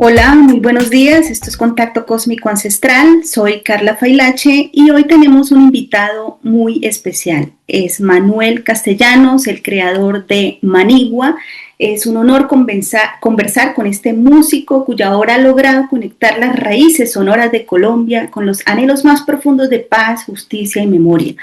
Hola, muy buenos días. Esto es Contacto Cósmico Ancestral. Soy Carla Failache y hoy tenemos un invitado muy especial. Es Manuel Castellanos, el creador de Manigua. Es un honor conversar con este músico cuya obra ha logrado conectar las raíces sonoras de Colombia con los anhelos más profundos de paz, justicia y memoria.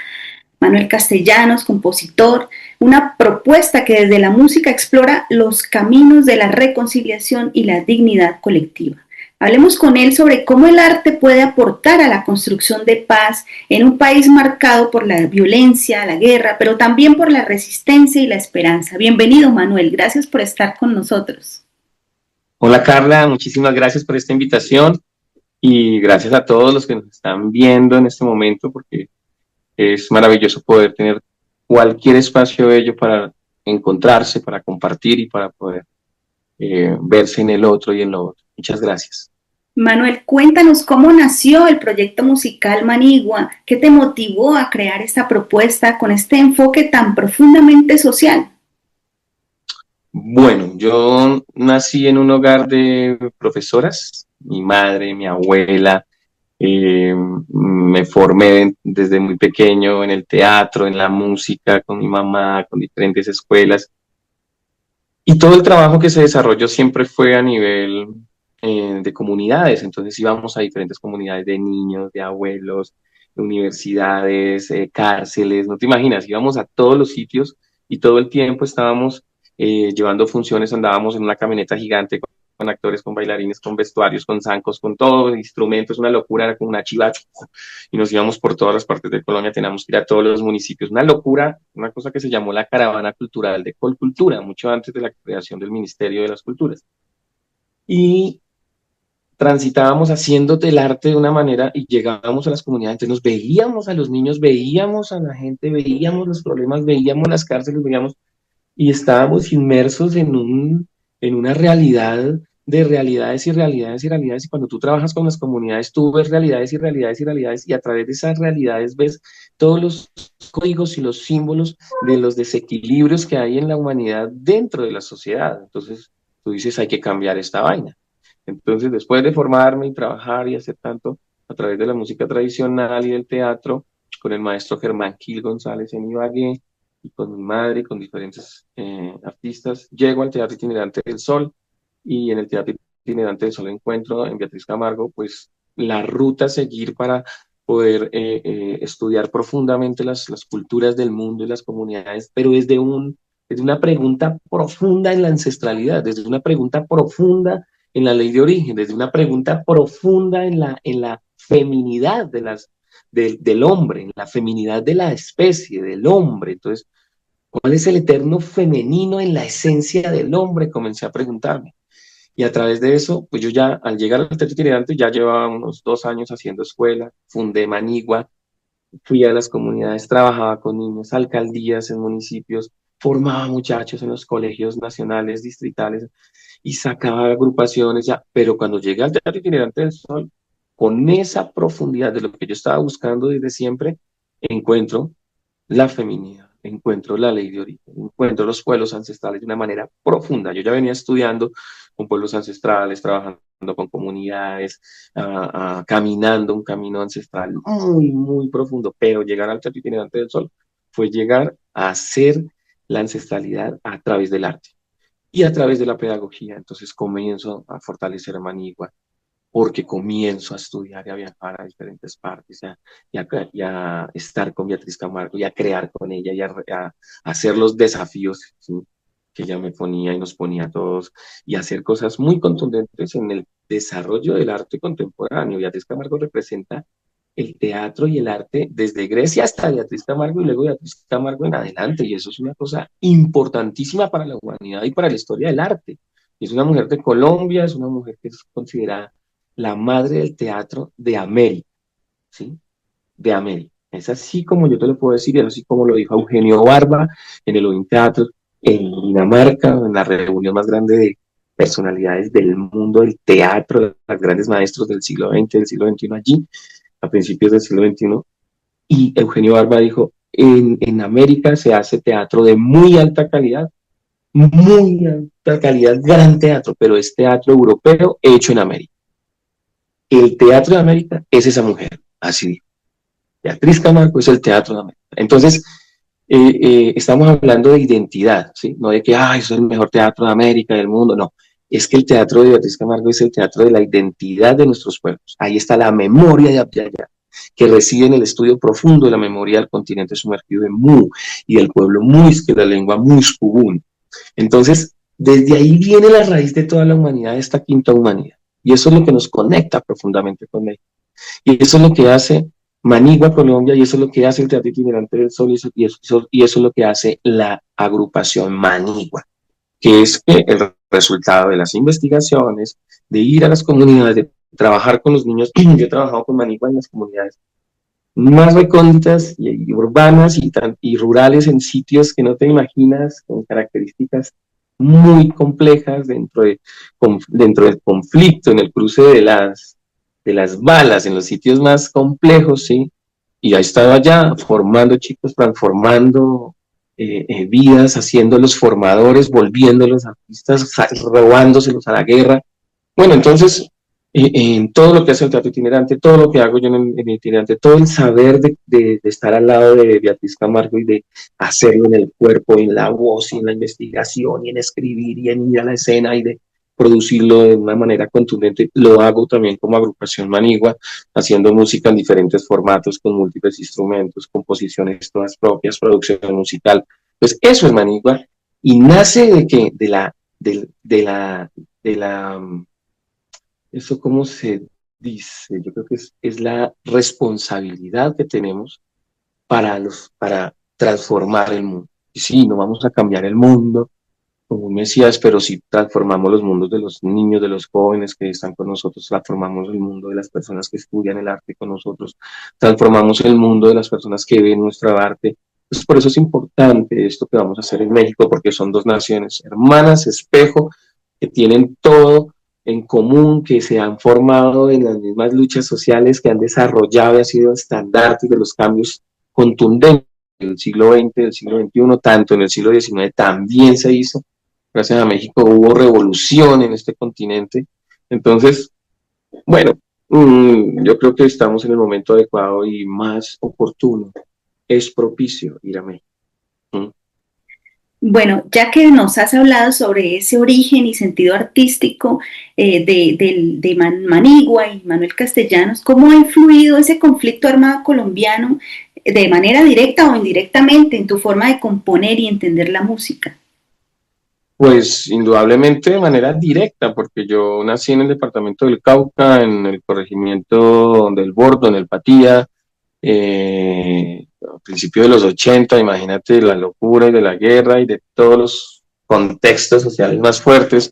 Manuel Castellanos, compositor, una propuesta que desde la música explora los caminos de la reconciliación y la dignidad colectiva. Hablemos con él sobre cómo el arte puede aportar a la construcción de paz en un país marcado por la violencia, la guerra, pero también por la resistencia y la esperanza. Bienvenido, Manuel. Gracias por estar con nosotros. Hola Carla, muchísimas gracias por esta invitación y gracias a todos los que nos están viendo en este momento porque es maravilloso poder tener cualquier espacio bello para encontrarse, para compartir y para poder verse en el otro y en lo otro. Muchas gracias. Manuel, cuéntanos cómo nació el proyecto musical Manigua, qué te motivó a crear esta propuesta con este enfoque tan profundamente social. Bueno, yo nací en un hogar de profesoras, mi madre, mi abuela, me formé desde muy pequeño en el teatro, en la música, con mi mamá, con diferentes escuelas. Y todo el trabajo que se desarrolló siempre fue a nivel de comunidades, entonces íbamos a diferentes comunidades de niños, de abuelos, de universidades, cárceles, no te imaginas, íbamos a todos los sitios y todo el tiempo estábamos llevando funciones, andábamos en una camioneta gigante con actores, con bailarines, con vestuarios, con zancos, con todo, instrumentos, una locura, era como una chivacha, y nos íbamos por todas las partes de Colombia, teníamos que ir a todos los municipios, una locura, una cosa que se llamó la Caravana Cultural de Colcultura, mucho antes de la creación del Ministerio de las Culturas. Y transitábamos haciendo el arte de una manera y llegábamos a las comunidades, entonces nos veíamos a los niños, veíamos a la gente, veíamos los problemas, veíamos las cárceles, veíamos, y estábamos inmersos en una realidad de realidades y realidades y realidades, y cuando tú trabajas con las comunidades, tú ves realidades y realidades y realidades, y a través de esas realidades ves todos los códigos y los símbolos de los desequilibrios que hay en la humanidad dentro de la sociedad. Entonces tú dices, hay que cambiar esta vaina. Entonces, después de formarme y trabajar y hacer tanto a través de la música tradicional y del teatro, con el maestro Germán Gil González en Ibagué, y con mi madre y con diferentes artistas, llego al Teatro Itinerante del Sol, y en el Teatro Itinerante del Sol encuentro en Beatriz Camargo pues la ruta a seguir para poder estudiar profundamente las culturas del mundo y las comunidades, pero desde una pregunta profunda en la ancestralidad, desde una pregunta profunda en la ley de origen, desde una pregunta profunda en la feminidad del hombre, en la feminidad de la especie, del hombre. Entonces, ¿cuál es el eterno femenino en la esencia del hombre? Comencé a preguntarme. Y a través de eso, pues yo ya, al llegar al Teatro Itinerante, ya llevaba unos 2 años haciendo escuela, fundé Manigua, fui a las comunidades, trabajaba con niños, alcaldías en municipios, formaba muchachos en los colegios nacionales, distritales, y sacaba agrupaciones ya, pero cuando llegué al Teatro Itinerante del Sol, con esa profundidad de lo que yo estaba buscando desde siempre, encuentro la feminidad, encuentro la ley de origen, encuentro los pueblos ancestrales de una manera profunda. Yo ya venía estudiando con pueblos ancestrales, trabajando con comunidades, caminando un camino ancestral muy, muy profundo, pero llegar al Teatro Itinerante del Sol fue llegar a hacer la ancestralidad a través del arte y a través de la pedagogía. Entonces comienzo a fortalecer Manigua, porque comienzo a estudiar y a viajar a diferentes partes, y a estar con Beatriz Camargo y a crear con ella y a hacer los desafíos, ¿sí?, que ella me ponía y nos ponía a todos, y hacer cosas muy contundentes en el desarrollo del arte contemporáneo. Beatriz Camargo representa el teatro y el arte desde Grecia hasta Beatriz Camargo y luego Beatriz Camargo en adelante, y eso es una cosa importantísima para la humanidad y para la historia del arte. Es una mujer de Colombia, es una mujer que es considerada la madre del teatro de América, ¿sí? De América. Es así como yo te lo puedo decir, es así como lo dijo Eugenio Barba en el Odeon Teatro en Dinamarca, en la reunión más grande de personalidades del mundo del teatro, de los grandes maestros del siglo XX, del siglo XXI allí, a principios del siglo XXI. Y Eugenio Barba dijo, en América se hace teatro de muy alta calidad, gran teatro, pero es teatro europeo hecho en América. El teatro de América es esa mujer, así dijo. Beatriz Camargo es el teatro de América. Entonces, estamos hablando de identidad, ¿sí? No de que, eso es el mejor teatro de América, del mundo, no. Es que el teatro de Beatriz Camargo es el teatro de la identidad de nuestros pueblos. Ahí está la memoria de Abya, que reside en el estudio profundo de la memoria del continente sumergido en Mu y del pueblo Muis, que es la lengua Muskubun. Entonces, desde ahí viene la raíz de toda la humanidad, de esta quinta humanidad. Y eso es lo que nos conecta profundamente con México. Y eso es lo que hace Manigua Colombia, y eso es lo que hace el Teatro Itinerante del Sol, y eso es lo que hace la agrupación Manigua, que es el resultado de las investigaciones, de ir a las comunidades, de trabajar con los niños. Yo he trabajado con Manigua en las comunidades más recónditas y urbanas y rurales, en sitios que no te imaginas, con características muy complejas dentro del conflicto, en el cruce de las balas, en los sitios más complejos, ¿sí? Y ha estado allá formando chicos, transformando vidas, haciéndolos formadores, volviéndolos artistas, robándoselos a la guerra. Bueno, entonces, en todo lo que hace el teatro itinerante, todo lo que hago yo en el itinerante, todo el saber de estar al lado de Beatriz Camargo y de hacerlo en el cuerpo, en la voz, y en la investigación, y en escribir, y en ir a la escena, y de producirlo de una manera contundente, lo hago también como agrupación Manigua, haciendo música en diferentes formatos, con múltiples instrumentos, composiciones todas propias, producción musical. Pues eso es Manigua, y nace de que, de la ¿eso cómo se dice? Yo creo que es la responsabilidad que tenemos para transformar el mundo. Y sí, no vamos a cambiar el mundo como un Mesías, pero sí transformamos los mundos de los niños, de los jóvenes que están con nosotros, transformamos el mundo de las personas que estudian el arte con nosotros, transformamos el mundo de las personas que ven nuestra arte. Entonces, por eso es importante esto que vamos a hacer en México, porque son dos naciones hermanas, espejo, que tienen todo en común, que se han formado en las mismas luchas sociales, que han desarrollado y han sido estandartes de los cambios contundentes del siglo XX, del siglo XXI, tanto en el siglo XIX también se hizo. Gracias a México hubo revolución en este continente. Entonces, bueno, yo creo que estamos en el momento adecuado y más oportuno. Es propicio ir a México. Mm. Bueno, ya que nos has hablado sobre ese origen y sentido artístico Manigua y Manuel Castellanos, ¿cómo ha influido ese conflicto armado colombiano de manera directa o indirectamente en tu forma de componer y entender la música? Pues indudablemente de manera directa, porque yo nací en el departamento del Cauca, en el corregimiento del Bordo, en el Patía, a principios de los 80, imagínate la locura y de la guerra y de todos los contextos sociales más fuertes.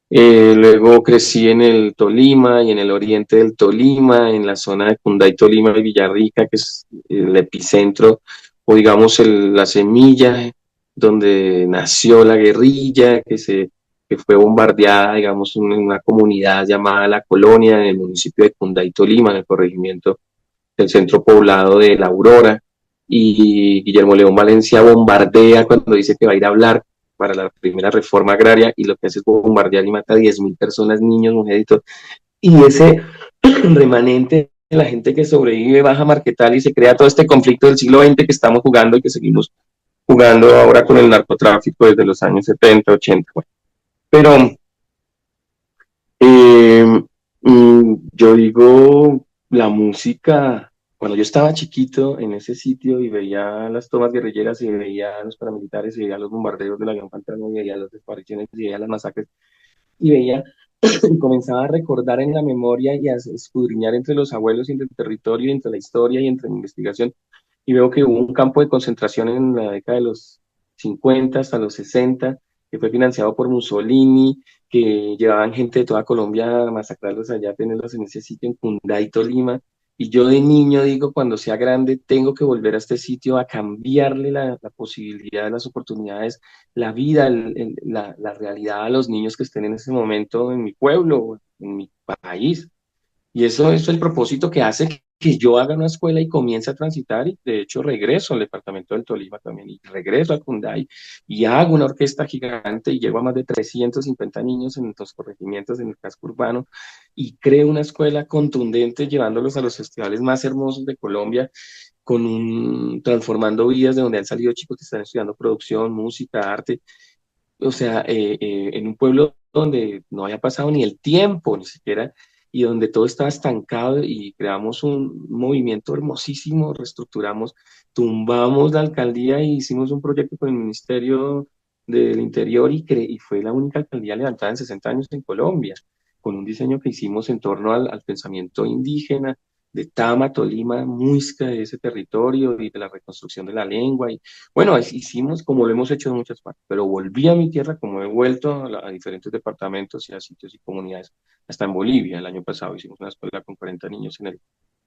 Luego crecí en el Tolima y en el oriente del Tolima, en la zona de Cunday, Tolima y Villarrica, que es el epicentro, o digamos la semilla donde nació la guerrilla, que fue bombardeada, digamos, en una comunidad llamada La Colonia, en el municipio de Cunday, Tolima, en el corregimiento del centro poblado de La Aurora. Y Guillermo León Valencia bombardea cuando dice que va a ir a hablar para la primera reforma agraria, y lo que hace es bombardear y mata a 10.000 personas, niños, mujeres y todo. Y ese remanente de la gente que sobrevive baja a Marquetal y se crea todo este conflicto del siglo XX que estamos jugando y que seguimos jugando ahora con el narcotráfico desde los años 70, 80. Bueno. Pero yo digo, la música, cuando yo estaba chiquito en ese sitio y veía las tomas guerrilleras y veía a los paramilitares y veía los bombardeos del avión Pantano y veía las desapariciones y veía las masacres y veía y comenzaba a recordar en la memoria y a escudriñar entre los abuelos y entre el territorio y entre la historia y entre la investigación, y veo que hubo un campo de concentración en la década de los 50 hasta los 60 que fue financiado por Mussolini, que llevaban gente de toda Colombia a masacrarlos allá, a tenerlos en ese sitio en Cunday, Tolima. Y yo de niño digo, cuando sea grande, tengo que volver a este sitio a cambiarle la posibilidad, las oportunidades, la vida, la realidad a los niños que estén en ese momento en mi pueblo, en mi país. Y eso es el propósito que hace que yo haga una escuela y comience a transitar, y de hecho regreso al departamento del Tolima también, y regreso a Cunday, y hago una orquesta gigante, y llego a más de 350 niños en los corregimientos, en el casco urbano, y creo una escuela contundente, llevándolos a los festivales más hermosos de Colombia, transformando vidas de donde han salido chicos que están estudiando producción, música, arte, o sea, en un pueblo donde no había pasado ni el tiempo, ni siquiera, y donde todo estaba estancado, y creamos un movimiento hermosísimo, reestructuramos, tumbamos la alcaldía y hicimos un proyecto con el Ministerio del Interior, y fue la única alcaldía levantada en 60 años en Colombia, con un diseño que hicimos en torno al pensamiento indígena de Tama, Tolima, Muisca, de ese territorio, y de la reconstrucción de la lengua. Y bueno, hicimos como lo hemos hecho en muchas partes, pero volví a mi tierra, como he vuelto a diferentes departamentos y a sitios y comunidades, hasta en Bolivia. El año pasado hicimos una escuela con 40 niños en el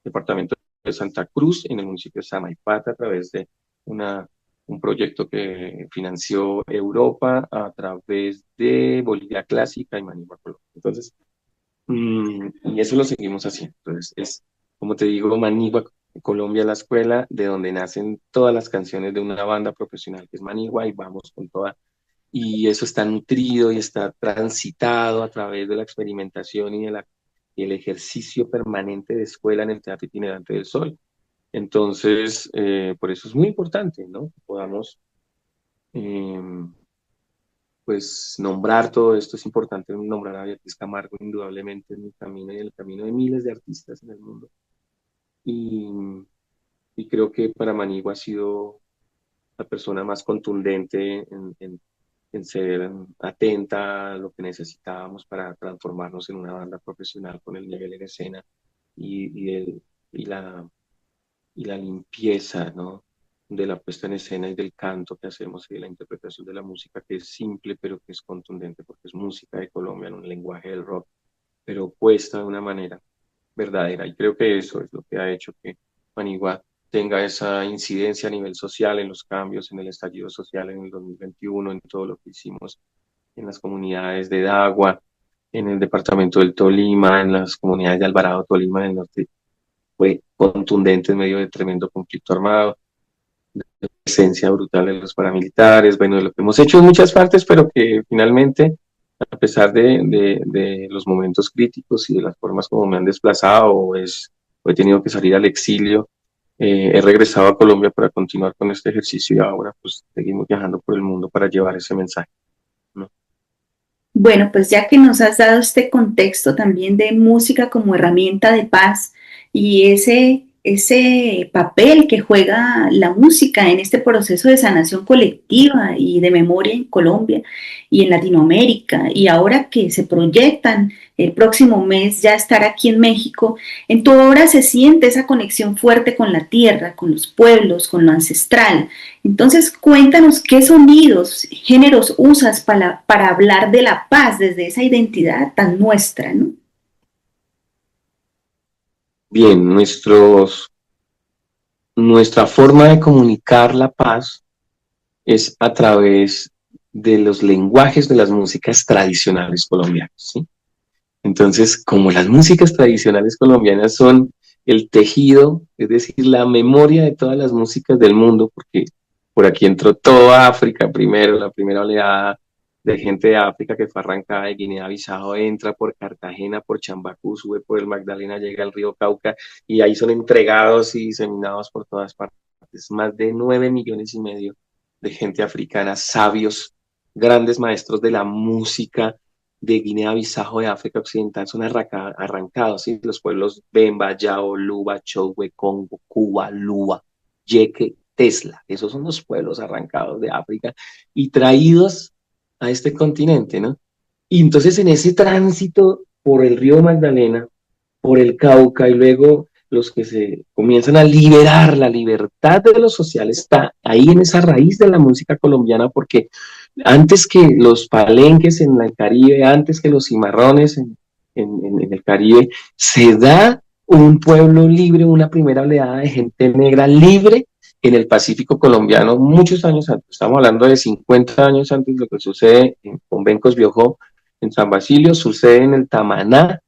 departamento de Santa Cruz, en el municipio de Samaipata, a través de un proyecto que financió Europa a través de Bolivia Clásica y Manigua, Colombia. Entonces, y eso lo seguimos haciendo. Entonces, como te digo, Manigua, Colombia, la escuela de donde nacen todas las canciones de una banda profesional que es Manigua, y vamos con toda. Y eso está nutrido y está transitado a través de la experimentación y el ejercicio permanente de escuela en el Teatro Itinerante del Sol. Entonces, por eso es muy importante, ¿no? Que podamos, eh, pues, nombrar todo esto. Es importante nombrar a Beatriz Camargo, indudablemente, en mi camino y en el camino de miles de artistas en el mundo. Y, y creo que para Manigua ha sido la persona más contundente en ser atenta a lo que necesitábamos para transformarnos en una banda profesional con el nivel en escena, y, y la, y la limpieza, ¿no? De la puesta en escena y del canto que hacemos, y de la interpretación de la música, que es simple pero que es contundente, porque es música de Colombia en un lenguaje del rock, pero puesta de una manera verdadera. Y creo que eso es lo que ha hecho que Manigua tenga esa incidencia a nivel social, en los cambios, en el estallido social en el 2021, en todo lo que hicimos en las comunidades de Dagua, en el departamento del Tolima, en las comunidades de Alvarado, Tolima, en el norte. Fue contundente en medio de tremendo conflicto armado, de presencia brutal de los paramilitares, bueno, de lo que hemos hecho en muchas partes, pero que finalmente, a pesar de los momentos críticos y de las formas como me han desplazado, o he tenido que salir al exilio, he regresado a Colombia para continuar con este ejercicio, y ahora pues seguimos viajando por el mundo para llevar ese mensaje, ¿no? Bueno, pues ya que nos has dado este contexto también de música como herramienta de paz y ese papel que juega la música en este proceso de sanación colectiva y de memoria en Colombia y en Latinoamérica, y ahora que se proyectan el próximo mes ya estar aquí en México, en tu obra se siente esa conexión fuerte con la tierra, con los pueblos, con lo ancestral. Entonces, cuéntanos qué sonidos, géneros usas para hablar de la paz desde esa identidad tan nuestra, ¿no? Bien, nuestra forma de comunicar la paz es a través de los lenguajes de las músicas tradicionales colombianas, ¿sí? Entonces, como las músicas tradicionales colombianas son el tejido, es decir, la memoria de todas las músicas del mundo, porque por aquí entró toda África primero, la primera oleada de gente de África que fue arrancada de Guinea-Bissau, entra por Cartagena, por Chambacú, sube por el Magdalena, llega al río Cauca, y ahí son entregados y diseminados por todas partes. Más de 9,5 millones de gente africana, sabios, grandes maestros de la música de Guinea-Bissau, de África Occidental, son arrancados, ¿sí? Los pueblos Bemba, Yao, Luba, Chowe, Congo, Cuba, Lua, Yeque, Tesla. Esos son los pueblos arrancados de África y traídos a este continente, ¿no? Y entonces, en ese tránsito por el río Magdalena, por el Cauca, y luego los que se comienzan a liberar, la libertad de lo social está ahí en esa raíz de la música colombiana, porque antes que los palenques en el Caribe, antes que los cimarrones en el Caribe, se da un pueblo libre, una primera oleada de gente negra libre en el Pacífico colombiano muchos años antes. Estamos hablando de 50 años antes de lo que sucede con Bencos Biojó en San Basilio, sucede en el Tamaná,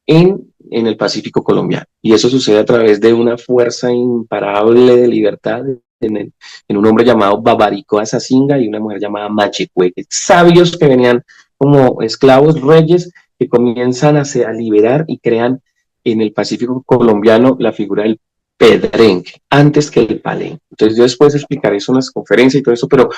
en en el Pacífico colombiano. Y eso sucede a través de una fuerza imparable de libertad en un hombre llamado Babarico Azacinga y una mujer llamada Machecueque, sabios que venían como esclavos reyes que comienzan a liberar y crean en el Pacífico colombiano la figura del pedrenque, antes que el palenque. Entonces yo después explicaré eso en las conferencias y todo eso, pero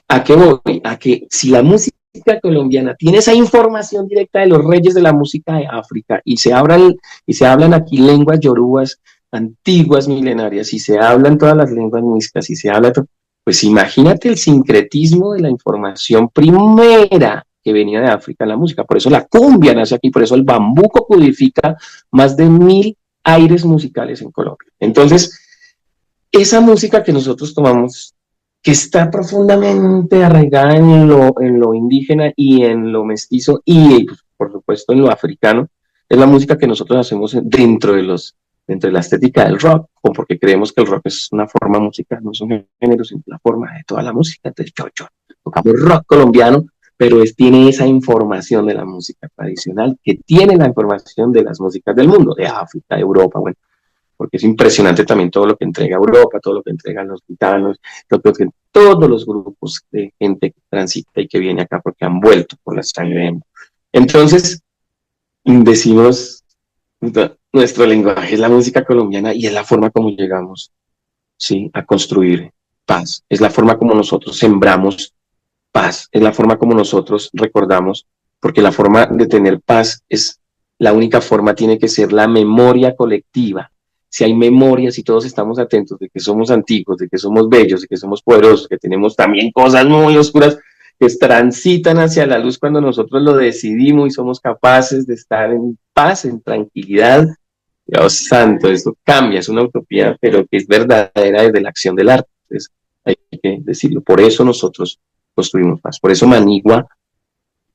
¿a qué voy? A que si la música colombiana tiene esa información directa de los reyes de la música de África y se hablan aquí lenguas yorubas antiguas, milenarias, y se hablan todas las lenguas muiscas y se habla, pues imagínate el sincretismo de la información primera que venía de África en la música. Por eso la cumbia nace aquí, por eso el bambuco codifica más de 1000 aires musicales en Colombia. Entonces, esa música que nosotros tomamos, que está profundamente arraigada en lo indígena y en lo mestizo y, pues, por supuesto, en lo africano, es la música que nosotros hacemos dentro de la estética del rock, o porque creemos que el rock es una forma musical, no es un género, sino la forma de toda la música. Entonces, yo tocamos rock colombiano, pero tiene esa información de la música tradicional, que tiene la información de las músicas del mundo, de África, de Europa, bueno, porque es impresionante también todo lo que entrega Europa, todo lo que entregan los gitanos, todos los grupos de gente que transita y que viene acá porque han vuelto por la sangre. Entonces, decimos, nuestro lenguaje es la música colombiana y es la forma como llegamos, ¿sí?, a construir paz. Es la forma como nosotros sembramos paz, es la forma como nosotros recordamos, porque la forma de tener paz es la única forma, tiene que ser la memoria colectiva. Si hay memoria, si todos estamos atentos de que somos antiguos, de que somos bellos, de que somos poderosos, que tenemos también cosas muy oscuras que transitan hacia la luz cuando nosotros lo decidimos y somos capaces de estar en paz, en tranquilidad. Dios santo, esto cambia, es una utopía, pero que es verdadera desde la acción del arte. Entonces, hay que decirlo. Por eso nosotros construimos paz. Por eso Manigua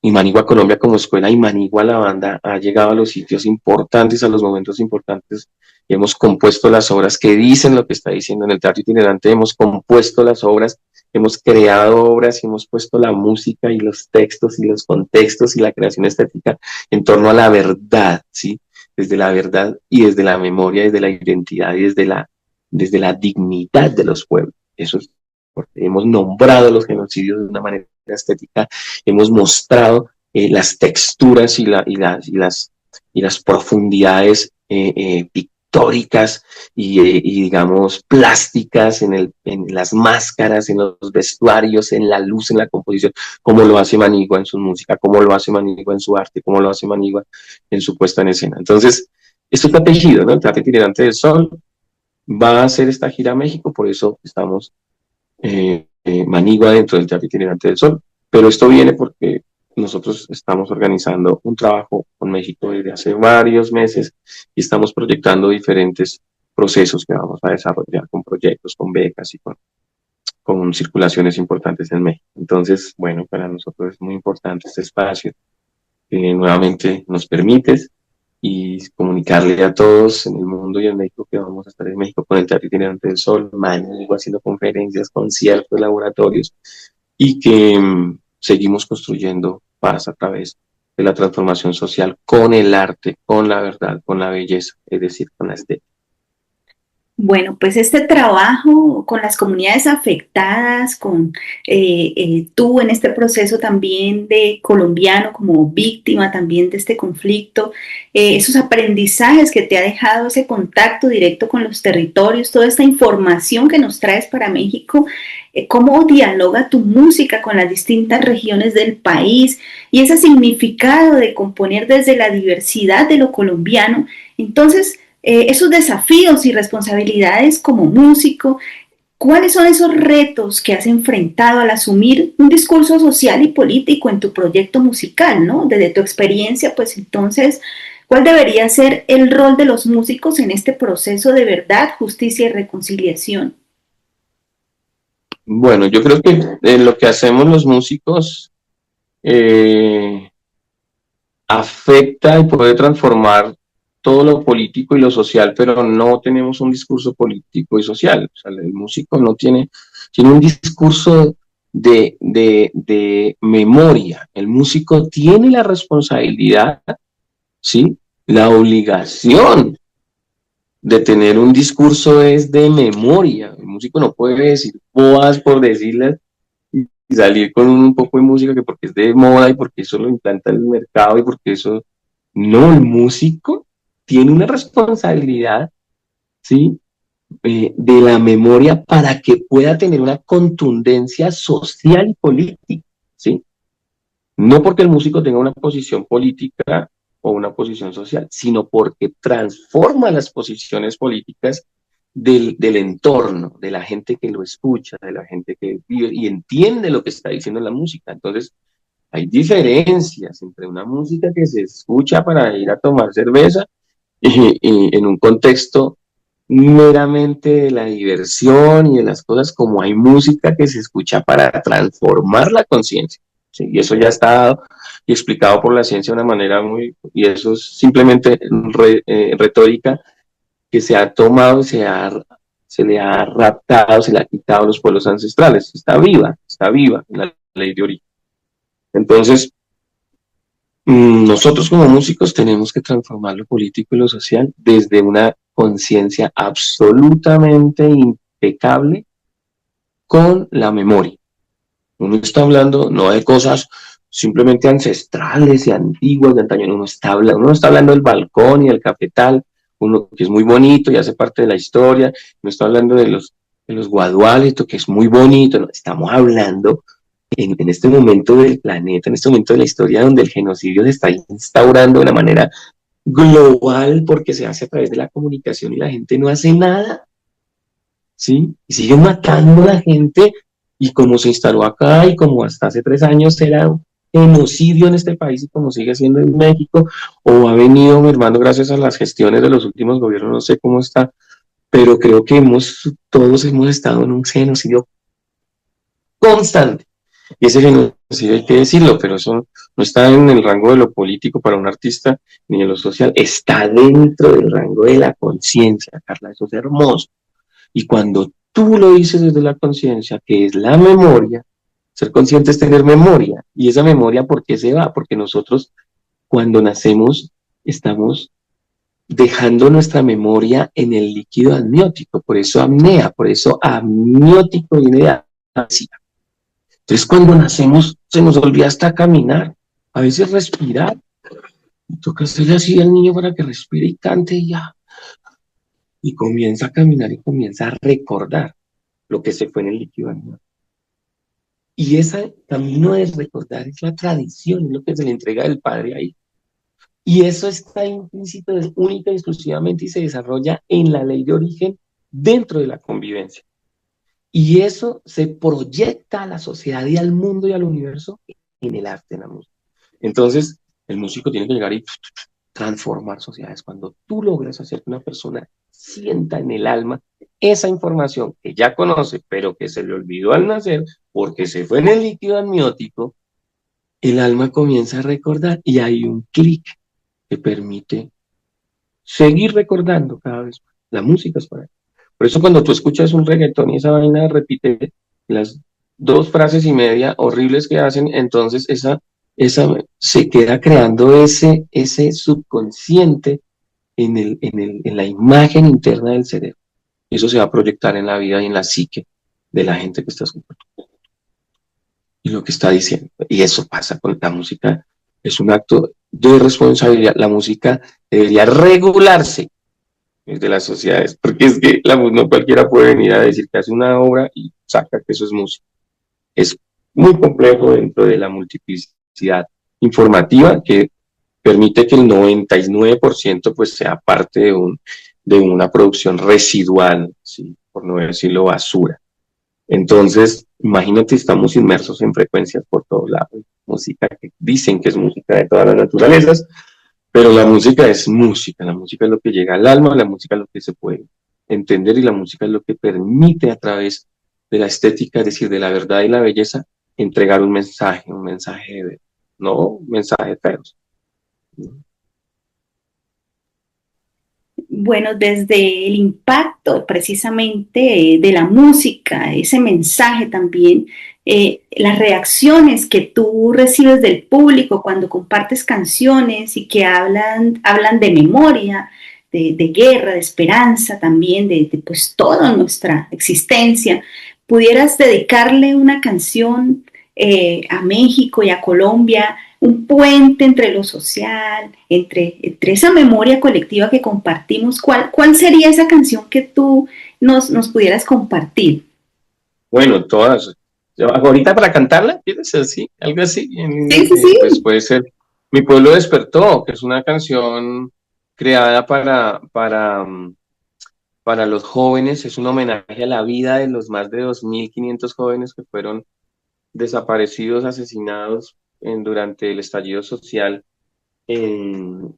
y Manigua Colombia como escuela y Manigua la banda ha llegado a los sitios importantes, a los momentos importantes. Hemos compuesto las obras que dicen lo que está diciendo en el teatro itinerante, hemos compuesto las obras, hemos creado obras y hemos puesto la música y los textos y los contextos y la creación estética en torno a la verdad, ¿sí? Desde la verdad y desde la memoria, desde la identidad y desde la dignidad de los pueblos. Eso es porque hemos nombrado los genocidios de una manera estética, hemos mostrado las texturas y las profundidades pictóricas y digamos plásticas en las máscaras, en los vestuarios, en la luz, en la composición, como lo hace Manigua en su música, como lo hace Manigua en su arte, como lo hace Manigua en su puesta en escena. Entonces, esto está tejido, ¿no? El Teatro Itinerante del Sol va a hacer esta gira a México, por eso estamos Manigua dentro del Teatro Itinerante del Sol, pero esto viene porque nosotros estamos organizando un trabajo con México desde hace varios meses y estamos proyectando diferentes procesos que vamos a desarrollar con proyectos, con becas y con circulaciones importantes en México. Entonces, bueno, para nosotros es muy importante este espacio que nuevamente nos permites y comunicarle a todos en el mundo y en México que vamos a estar en México con el Teatro Itinerante del Sol, Manigua, haciendo conferencias, conciertos, laboratorios, y que seguimos construyendo paz a través de la transformación social con el arte, con la verdad, con la belleza, es decir, con la estética. Bueno, pues este trabajo con las comunidades afectadas, con tú en este proceso también de colombiano como víctima también de este conflicto, esos aprendizajes que te ha dejado ese contacto directo con los territorios, toda esta información que nos traes para México, cómo dialoga tu música con las distintas regiones del país y ese significado de componer desde la diversidad de lo colombiano. Entonces, esos desafíos y responsabilidades como músico, ¿cuáles son esos retos que has enfrentado al asumir un discurso social y político en tu proyecto musical, ¿no? Desde tu experiencia, pues entonces, ¿cuál debería ser el rol de los músicos en este proceso de verdad, justicia y reconciliación? Bueno, yo creo que lo que hacemos los músicos afecta y puede transformar todo lo político y lo social, pero no tenemos un discurso político y social. O sea, el músico no tiene un discurso de memoria. El músico tiene la responsabilidad, ¿sí?, La obligación de tener un discurso es de memoria. El músico no puede decir boas por decirlas y salir con un poco de música que porque es de moda y porque eso lo implanta el mercado y porque eso... No, el músico tiene una responsabilidad, ¿sí? De la memoria para que pueda tener una contundencia social y política, ¿sí? No porque el músico tenga una posición política o una posición social, sino porque transforma las posiciones políticas del entorno, de la gente que lo escucha, de la gente que vive y entiende lo que está diciendo la música. Entonces, hay diferencias entre una música que se escucha para ir a tomar cerveza y en un contexto meramente de la diversión y de las cosas, como hay música que se escucha para transformar la conciencia. ¿Sí? Y eso ya está dado y explicado por la ciencia de una manera muy, y eso es simplemente retórica que se ha tomado y se le ha raptado, se le ha quitado a los pueblos ancestrales. Está viva en la ley de origen. Entonces, nosotros como músicos tenemos que transformar lo político y lo social desde una conciencia absolutamente impecable con la memoria. Uno está hablando no de cosas simplemente ancestrales y antiguas de antaño, uno está hablando del balcón y del cafetal, uno que es muy bonito y hace parte de la historia, uno está hablando de los guaduales, que es muy bonito, no, estamos hablando en este momento del planeta, en este momento de la historia donde el genocidio se está instaurando de una manera global porque se hace a través de la comunicación y la gente no hace nada, ¿sí? Y sigue matando a la gente y como se instaló acá y como hasta hace 3 años era un genocidio en este país y como sigue siendo en México o ha venido mermando gracias a las gestiones de los últimos gobiernos, no sé cómo está, pero creo que todos hemos estado en un genocidio constante. Y ese genocidio hay que decirlo, pero eso no está en el rango de lo político para un artista ni en lo social, está dentro del rango de la conciencia, Carla, eso es hermoso. Y cuando tú lo dices desde la conciencia, que es la memoria, ser consciente es tener memoria. Y esa memoria, ¿por qué se va? Porque nosotros cuando nacemos estamos dejando nuestra memoria en el líquido amniótico, por eso apnea, por eso amniótico viene de amnesia. Entonces cuando nacemos se nos olvida hasta caminar, a veces respirar. Y toca hacerle así al niño para que respire y cante y ya. Y comienza a caminar y comienza a recordar lo que se fue en el líquido amniótico. Y ese camino de recordar es la tradición, es lo que se le entrega del padre ahí. Y eso está implícito, es única y exclusivamente y se desarrolla en la ley de origen dentro de la convivencia. Y eso se proyecta a la sociedad y al mundo y al universo en el arte, en la música. Entonces, el músico tiene que llegar y transformar sociedades. Cuando tú logras hacer que una persona sienta en el alma esa información que ya conoce, pero que se le olvidó al nacer, porque se fue en el líquido amniótico, el alma comienza a recordar y hay un clic que permite seguir recordando cada vez más. La música es para eso. Por eso cuando tú escuchas un reggaetón y esa vaina repite las 2 frases y media horribles que hacen, entonces esa se queda creando ese subconsciente en la imagen interna del cerebro. Y eso se va a proyectar en la vida y en la psique de la gente que está escuchando y lo que está diciendo. Y eso pasa con la música, es un acto de responsabilidad. La música debería regularse de las sociedades, porque es que no cualquiera puede venir a decir que hace una obra y saca que eso es música. Es muy complejo dentro de la multiplicidad informativa que permite que el 99% pues sea parte de una producción residual, ¿sí? Por no decirlo basura. Entonces, imagínate, estamos inmersos en frecuencias por todos lados, música que dicen que es música de todas las naturalezas, pero la música es lo que llega al alma, la música es lo que se puede entender y la música es lo que permite a través de la estética, es decir, de la verdad y la belleza, entregar un mensaje de, no un mensaje feo. Bueno, desde el impacto precisamente de la música, ese mensaje también, las reacciones que tú recibes del público cuando compartes canciones y que hablan de memoria, de guerra, de esperanza también, pues toda nuestra existencia. ¿Pudieras dedicarle una canción a México y a Colombia, un puente entre lo social, entre esa memoria colectiva que compartimos? ¿Cuál sería esa canción que tú nos pudieras compartir? Bueno, todas. Ahorita para cantarla, ¿quieres así? Algo así. Sí, sí, Pues sí. puede ser Mi pueblo despertó, que es una canción creada para los jóvenes. Es un homenaje a la vida de los más de 2.500 jóvenes que fueron desaparecidos, asesinados durante el estallido social en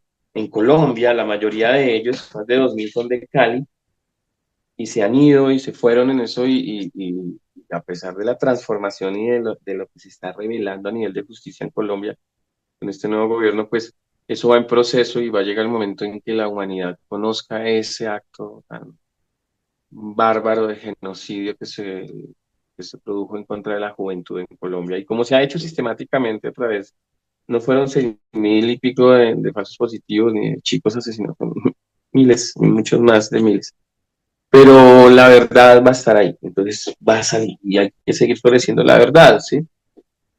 Colombia. La mayoría de ellos, más de 2.000, son de Cali y se han ido y se fueron en eso y a pesar de la transformación y de lo que se está revelando a nivel de justicia en Colombia con este nuevo gobierno, pues eso va en proceso y va a llegar el momento en que la humanidad conozca ese acto tan bárbaro de genocidio que se produjo en contra de la juventud en Colombia y como se ha hecho sistemáticamente a través, no fueron 6.000 y pico de falsos positivos ni de chicos asesinados, fueron miles y muchos más de miles, pero la verdad va a estar ahí, entonces va a salir y hay que seguir floreciendo la verdad, ¿sí?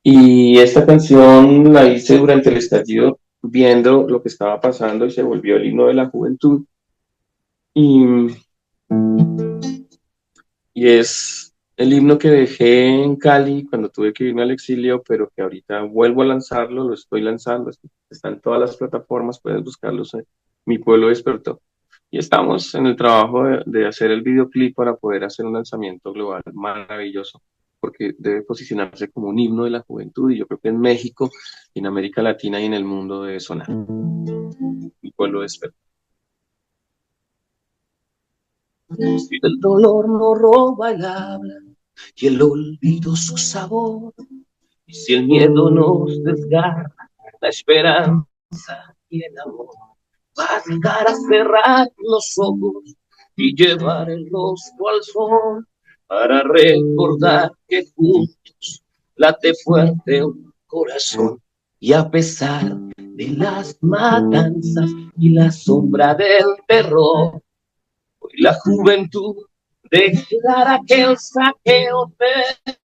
Y esta canción la hice durante el estallido viendo lo que estaba pasando y se volvió el himno de la juventud y, y es el himno que dejé en Cali cuando tuve que irme al exilio, pero que ahorita vuelvo a lanzarlo, lo estoy lanzando, está en todas las plataformas, puedes buscarlos, Mi Pueblo Despertó. Y estamos en el trabajo de hacer el videoclip para poder hacer un lanzamiento global maravilloso, porque debe posicionarse como un himno de la juventud y yo creo que en México, en América Latina y en el mundo debe sonar. Mi pueblo despertó. Si el dolor no roba el habla y el olvido su sabor, y si el miedo nos desgarra la esperanza y el amor, bastará cerrar los ojos y llevar el rostro al sol para recordar que juntos late fuerte un corazón y a pesar de las matanzas y la sombra del terror, hoy la juventud declara que el saqueo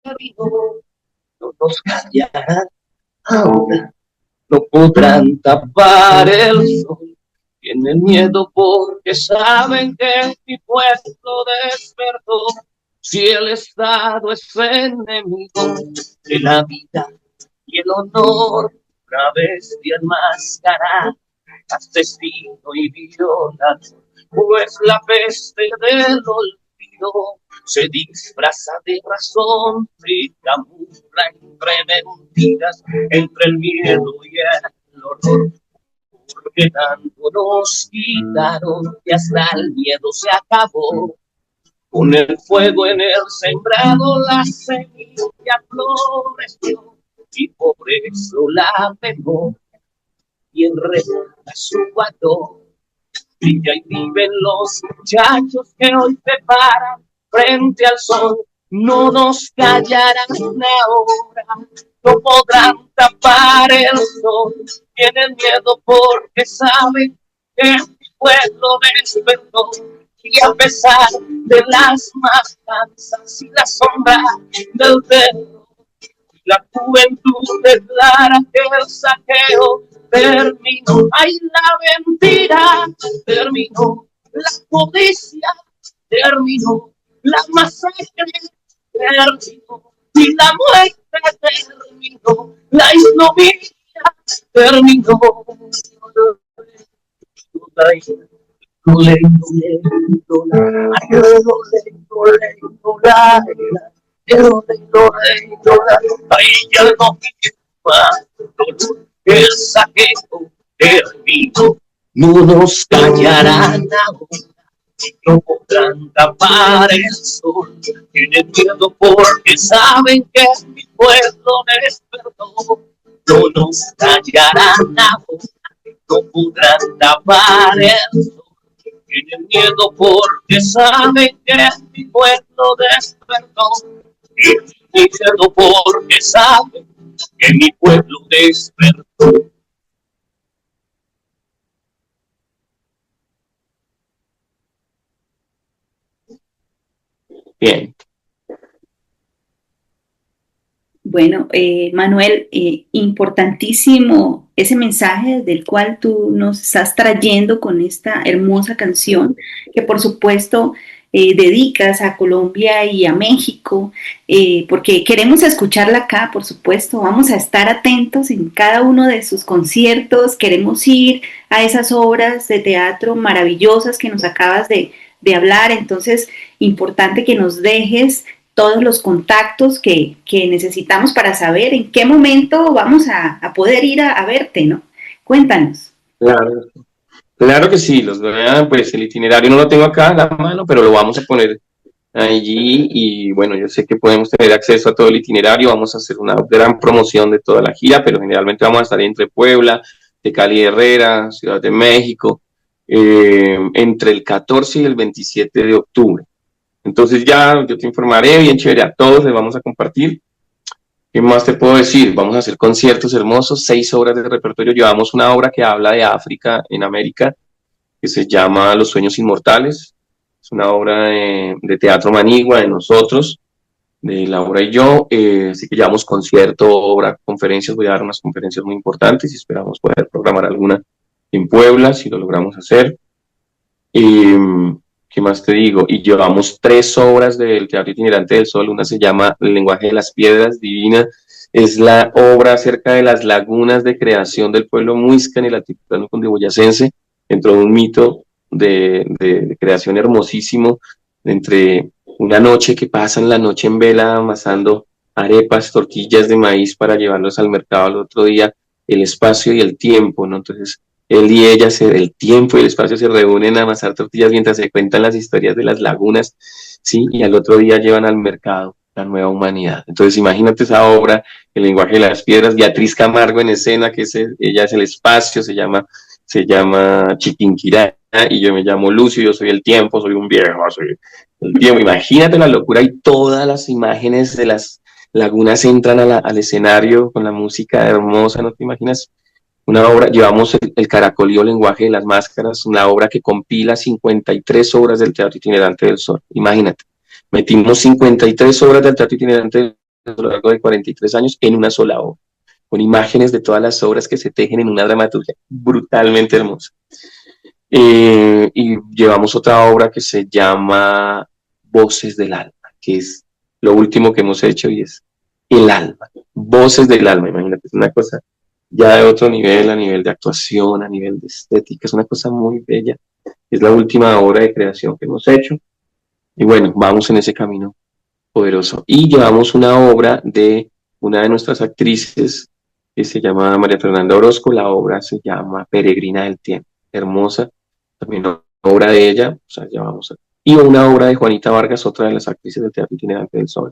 terminó. No nos callarán ahora, no podrán tapar el sol. Tienen miedo porque saben que mi pueblo despertó. Si el Estado es enemigo de la vida y el honor, una bestia enmascarada, asesino y violador, pues la peste del olvido se disfraza de razón y camufla entre mentiras, entre el miedo y el horror. Porque tanto nos quitaron que hasta el miedo se acabó. Con el fuego en el sembrado la semilla floreció y por eso la memoria y enreda su valor. Brilla y viven los muchachos que hoy se paran frente al sol. No nos callarán ahora, no podrán tapar el sol. Tienen miedo porque saben que mi pueblo despertó. Y a pesar de las matanzas y la sombra del terror, la juventud declara que el saqueo terminó. Ay, la mentira terminó, la codicia terminó, la masacre terminó y la muerte terminó, la ignominia terminó. Ahí ya no el saqueo terminó, no nos callarán ahora, no podrán tapar el sol. Tienen miedo porque saben que mi pueblo despertó. No nos callarán ahora, no podrán tapar el sol. Tienen miedo porque saben que mi pueblo despertó. Tienen miedo porque saben que mi pueblo despertó. Bien. Bueno, Manuel, importantísimo ese mensaje del cual tú nos estás trayendo con esta hermosa canción que por supuesto dedicas a Colombia y a México, porque queremos escucharla acá, por supuesto, vamos a estar atentos en cada uno de sus conciertos, queremos ir a esas obras de teatro maravillosas que nos acabas de hablar, entonces importante que nos dejes todos los contactos que necesitamos para saber en qué momento vamos a poder ir a verte, ¿no? Cuéntanos. Claro, claro que sí, pues el itinerario no lo tengo acá en la mano, pero lo vamos a poner allí y bueno, yo sé que podemos tener acceso a todo el itinerario, vamos a hacer una gran promoción de toda la gira, pero generalmente vamos a estar entre Puebla, de Cali de Herrera, Ciudad de México, entre el 14 y el 27 de octubre. Entonces ya yo te informaré, bien chévere, a todos les vamos a compartir. ¿Qué más te puedo decir? Vamos a hacer conciertos hermosos, 6 obras de repertorio. Llevamos una obra que habla de África en América, que se llama Los Sueños Inmortales. Es una obra de teatro manigua de nosotros, de Laura y yo. Así que llevamos concierto, obra, conferencias. Voy a dar unas conferencias muy importantes y esperamos poder programar alguna en Puebla, si lo logramos hacer. ¿Qué más te digo? Y llevamos 3 obras del Teatro Itinerante del Sol. Una se llama El lenguaje de las piedras, divina. Es la obra acerca de las lagunas de creación del pueblo muisca en el altiplano cundiboyacense, dentro de un mito de creación hermosísimo, entre una noche que pasan la noche en vela amasando arepas, tortillas de maíz para llevarlos al mercado al otro día, el espacio y el tiempo, ¿no? Entonces, él y ella, el tiempo y el espacio se reúnen a amasar tortillas mientras se cuentan las historias de las lagunas, ¿sí? Y al otro día llevan al mercado la nueva humanidad. Entonces, imagínate esa obra, El lenguaje de las piedras, Beatriz Camargo en escena, ella es el espacio, se llama Chiquinquirá, y yo me llamo Lucio, yo soy el tiempo, soy un viejo, soy el tiempo. Imagínate la locura y todas las imágenes de las lagunas entran al escenario con la música hermosa, ¿no te imaginas? Una obra, llevamos el Caracolío Lenguaje de las Máscaras, una obra que compila 53 obras del Teatro Itinerante del Sol. Imagínate, metimos 53 obras del Teatro Itinerante del Sol a lo largo de 43 años en una sola obra, con imágenes de todas las obras que se tejen en una dramaturgia brutalmente hermosa. Y llevamos otra obra que se llama Voces del Alma, que es lo último que hemos hecho y es el alma, Voces del Alma, imagínate, es una cosa ya de otro nivel, a nivel de actuación, a nivel de estética, es una cosa muy bella. Es la última obra de creación que hemos hecho. Y bueno, vamos en ese camino poderoso. Y llevamos una obra de una de nuestras actrices, que se llama María Fernanda Orozco. La obra se llama Peregrina del Tiempo. Hermosa, también una obra de ella, o sea, llevamos. Y una obra de Juanita Vargas, otra de las actrices del Teatro Itinerante del Sol.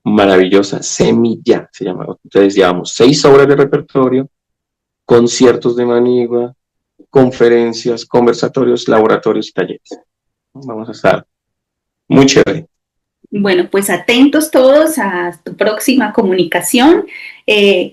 Maravillosa, Semilla se llama. Entonces llevamos 6 obras de repertorio, conciertos de manigua, conferencias, conversatorios, laboratorios y talleres. Vamos a estar muy chévere. Bueno, pues atentos todos a tu próxima comunicación.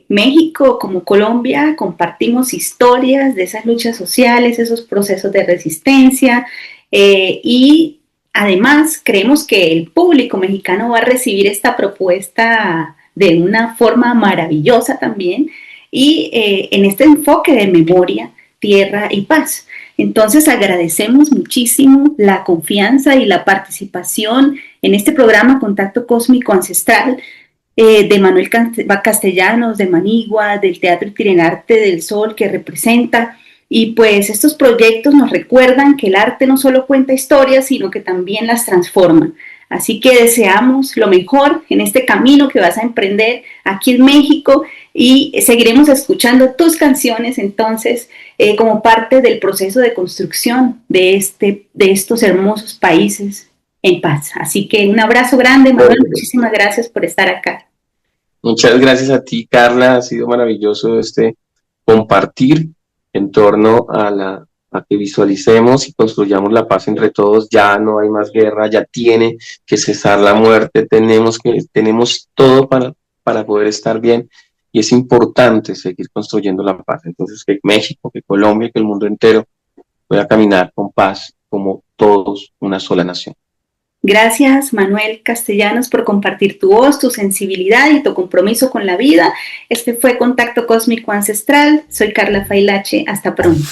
México como Colombia compartimos historias de esas luchas sociales, esos procesos de resistencia y además creemos que el público mexicano va a recibir esta propuesta de una forma maravillosa también y en este enfoque de memoria, tierra y paz. Entonces agradecemos muchísimo la confianza y la participación en este programa Contacto Cósmico Ancestral de Manuel Castellanos, de Manigua, del Teatro Itinerante del Sol que representa. Y pues estos proyectos nos recuerdan que el arte no solo cuenta historias, sino que también las transforma. Así que deseamos lo mejor en este camino que vas a emprender aquí en México y seguiremos escuchando tus canciones entonces como parte del proceso de construcción de estos hermosos países en paz. Así que un abrazo grande, Manuel, muchísimas gracias por estar acá. Muchas gracias a ti, Carla, ha sido maravilloso compartir en torno a la para que visualicemos y construyamos la paz entre todos. Ya no hay más guerra, ya tiene que cesar la muerte, tenemos todo para poder estar bien, y es importante seguir construyendo la paz. Entonces, que México, que Colombia, que el mundo entero pueda caminar con paz como todos una sola nación. Gracias, Manuel Castellanos, por compartir tu voz, tu sensibilidad y tu compromiso con la vida. Este fue Contacto Cósmico Ancestral. Soy Carla Failache. Hasta pronto.